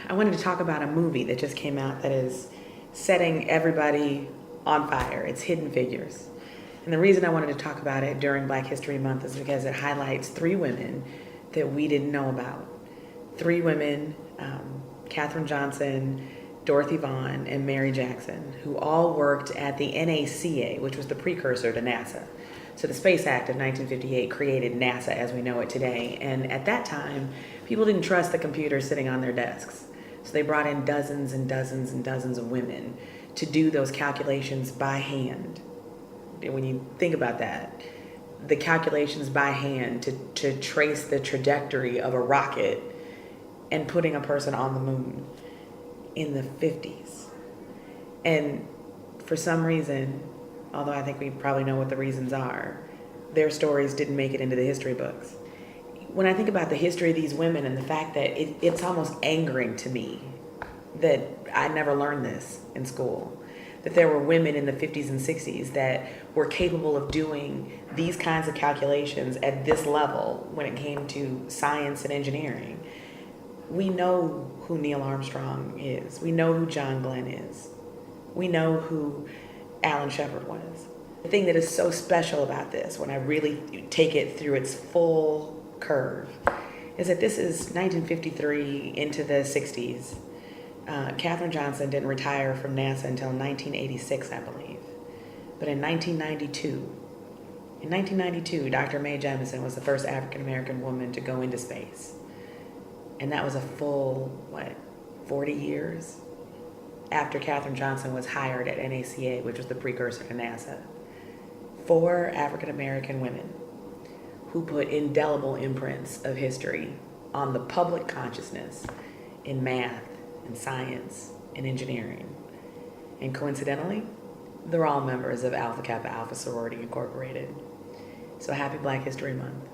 I wanted to talk about a movie that just came out that is setting everybody on fire. It's Hidden Figures. And the reason I wanted to talk about it during Black History Month is because it highlights three women that we didn't know about. Three women, Katherine Johnson, Dorothy Vaughan, and Mary Jackson, who all worked at the NACA, which was the precursor to NASA. So the Space Act of 1958 created NASA as we know it today. And at that time, people didn't trust the computers sitting on their desks. So they brought in dozens and dozens and dozens of women to do those calculations by hand. When you think about that, the calculations by hand to trace the trajectory of a rocket and putting a person on the moon in the 50s. And for some reason, although I think we probably know what the reasons are, their stories didn't make it into the history books. When I think about the history of these women and the fact that it's almost angering to me that I never learned this in school, that there were women in the 50s and 60s that were capable of doing these kinds of calculations at this level when it came to science and engineering. We know who Neil Armstrong is. We know who John Glenn is. We know who Alan Shepard was. The thing that is so special about this, when I really take it through its full curve, is that this is 1953 into the 60s. Katherine Johnson didn't retire from NASA until 1986, I believe. But in 1992, Dr. Mae Jemison was the first African-American woman to go into space. And that was a full, 40 years after Katherine Johnson was hired at NACA, which was the precursor to NASA. 4 African-American women who put indelible imprints of history on the public consciousness in math and science and engineering. And coincidentally, they're all members of Alpha Kappa Alpha Sorority Incorporated. So happy Black History Month.